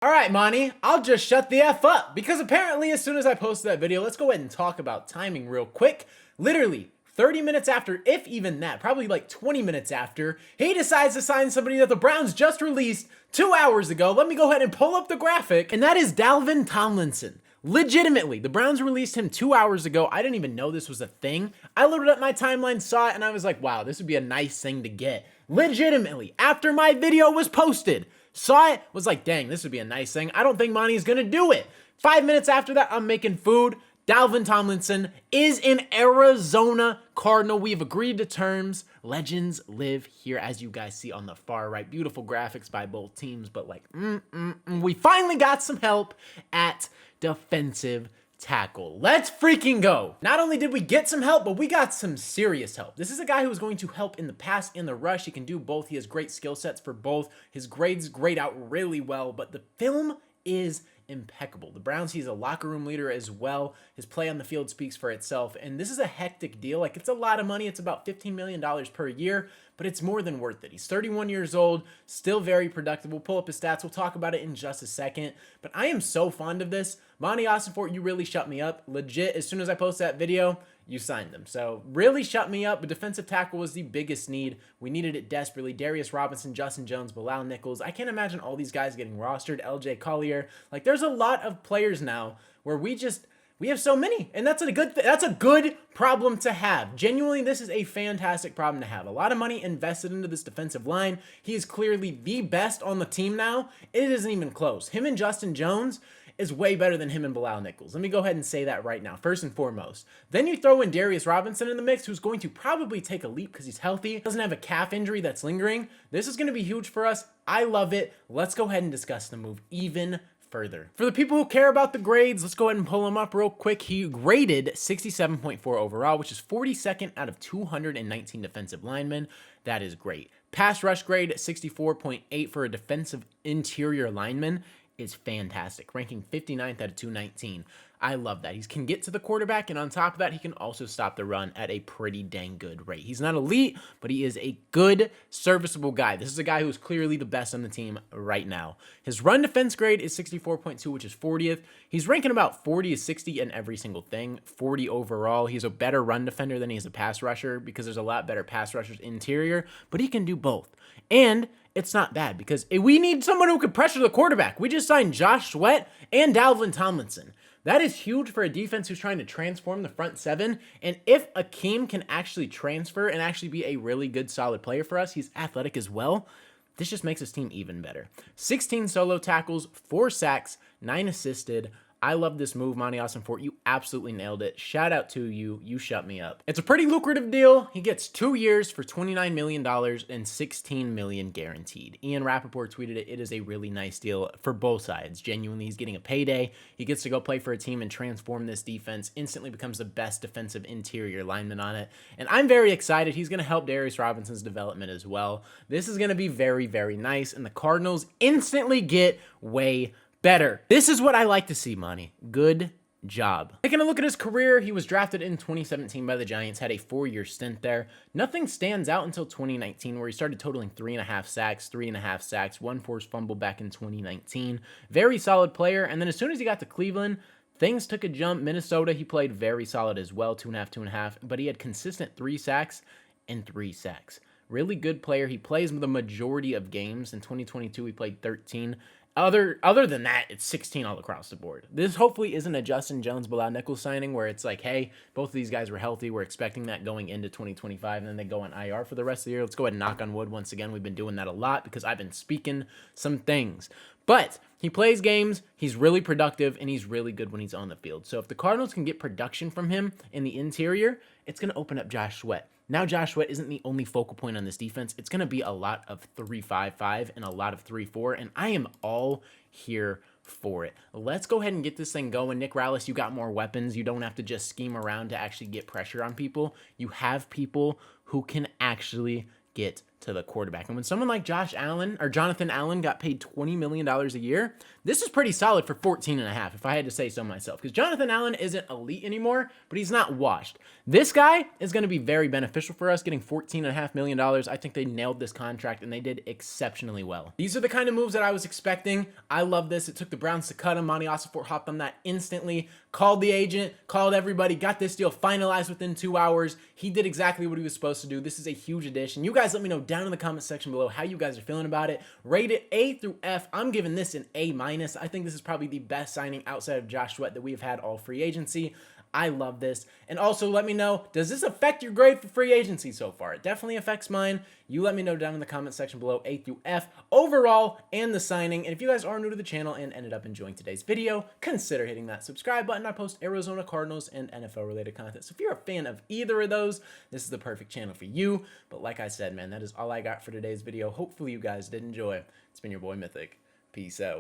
All right, Monty, I'll just shut the F up because apparently as soon as I posted that video, let's go ahead and talk about timing real quick. Literally 30 minutes after, if even that, probably like 20 minutes after, he decides to sign somebody that the Browns just released 2 hours ago. Let me go ahead and pull up the graphic, and that is Dalvin Tomlinson. Legitimately, the Browns released him 2 hours ago. I didn't even know this was a thing. I loaded up my timeline, saw it, and I was like, wow, this would be a nice thing to get. Legitimately, after my video was posted, saw it, was like, dang, this would be a nice thing. I don't think Monty is gonna do it. 5 minutes after that, I'm making food. Dalvin Tomlinson is an Arizona Cardinal. We've agreed to terms. Legends live here, as you guys see on the far right. Beautiful graphics by both teams, but like, we finally got some help at defensive tackle. Let's freaking go. Not only did we get some help, but we got some serious help. This is a guy who is going to help in the pass and the rush. He can do both. He has great skill sets for both. His grades grade out really well, but the film is impeccable. The Browns, he's a locker room leader as well. His play on the field speaks for itself, and this is a hectic deal. Like, it's a lot of money. It's about $15 million per year, but it's more than worth it. He's 31 years old, still very productive. We'll pull up his stats. We'll talk about it in just a second, but I am so fond of this. Monti Ossenfort, you really shut me up. Legit, as soon as I post that video, you signed them. So really shut me up. But defensive tackle was the biggest need. We needed it desperately. Darius Robinson, Justin Jones, Bilal Nichols. I can't imagine all these guys getting rostered. LJ Collier. Like, there's a lot of players now where we have so many, and that's a good problem to have. Genuinely, this is a fantastic problem to have. A lot of money invested into this defensive line. He is clearly the best on the team now. It isn't even close. Him and Justin Jones is way better than him and Bilal Nichols. Let me go ahead and say that right now, first and foremost. Then you throw in Darius Robinson in the mix, who's going to probably take a leap because he's healthy, doesn't have a calf injury that's lingering. This is going to be huge for us. I love it. Let's go ahead and discuss the move even further. For the people who care about the grades, let's go ahead and pull him up real quick. He graded 67.4 overall, which is 42nd out of 219 defensive linemen. That is great. Pass rush grade 64.8 for a defensive interior lineman is fantastic, ranking 59th out of 219. I love that. He can get to the quarterback, and on top of that, he can also stop the run at a pretty dang good rate. He's not elite, but he is a good, serviceable guy. This is a guy who is clearly the best on the team right now. His run defense grade is 64.2, which is 40th. He's ranking about 40 to 60 in every single thing, 40 overall. He's a better run defender than he is a pass rusher because there's a lot better pass rushers interior, but he can do both. And it's not bad because we need someone who can pressure the quarterback. We just signed Josh Sweat and Dalvin Tomlinson. That is huge for a defense who's trying to transform the front seven. And if Akeem can actually transfer and actually be a really good, solid player for us, he's athletic as well. This just makes his team even better. 16 solo tackles, 4 sacks, 9 assisted. I love this move, Monti Ossenfort. You absolutely nailed it. Shout out to you. You shut me up. It's a pretty lucrative deal. He gets 2 years for $29 million and $16 million guaranteed. Ian Rappaport tweeted it. It is a really nice deal for both sides. Genuinely, he's getting a payday. He gets to go play for a team and transform this defense. Instantly becomes the best defensive interior lineman on it. And I'm very excited. He's going to help Darius Robinson's development as well. This is going to be very, very nice. And the Cardinals instantly get way better. This is what I like to see, Monty. Good job. Taking a look at his career, he was drafted in 2017 by the Giants, had a 4-year stint there. Nothing stands out until 2019, where he started totaling 3.5 sacks, 1 forced fumble back in 2019. Very solid player, and then as soon as he got to Cleveland, things took a jump. Minnesota, he played very solid as well, 2.5, but he had consistent 3 sacks and 3 sacks. Really good player. He plays the majority of games. In 2022, he played 13. Other than that, it's 16 all across the board. This hopefully isn't a Justin Jones, Bilal Nichols signing where it's like, hey, both of these guys were healthy. We're expecting that going into 2025, and then they go on IR for the rest of the year. Let's go ahead and knock on wood once again. We've been doing that a lot because I've been speaking some things. But he plays games, he's really productive, and he's really good when he's on the field. So if the Cardinals can get production from him in the interior, it's going to open up Josh Sweat. Now Josh Sweat isn't the only focal point on this defense. It's going to be a lot of 3-5-5 and a lot of 3-4, and I am all here for it. Let's go ahead and get this thing going. Nick Rallis, you got more weapons. You don't have to just scheme around to actually get pressure on people. You have people who can actually get to the quarterback. And when someone like Josh Allen or Jonathan Allen got paid $20 million a year, this is pretty solid for 14.5, if I had to say so myself. Because Jonathan Allen isn't elite anymore, but he's not washed. This guy is going to be very beneficial for us, getting $14.5 million. I think they nailed this contract, and they did exceptionally well. These are the kind of moves that I was expecting. I love this. It took the Browns to cut him. Monti Ossenfort hopped on that instantly, called the agent, called everybody, got this deal finalized within 2 hours. He did exactly what he was supposed to do. This is a huge addition. You guys let me know down in the comment section below how you guys are feeling about it. Rate it A through F. I'm giving this an A-. I think this is probably the best signing outside of Josh Sweat that we've had all free agency. I love this. And also let me know, does this affect your grade for free agency so far? It definitely affects mine. You let me know down in the comment section below, A through F, overall, and the signing. And if you guys are new to the channel and ended up enjoying today's video, consider hitting that subscribe button. I post Arizona Cardinals and NFL related content. So if you're a fan of either of those, this is the perfect channel for you. But like I said, man, that is all I got for today's video. Hopefully you guys did enjoy. It's been your boy Mythic. Peace out.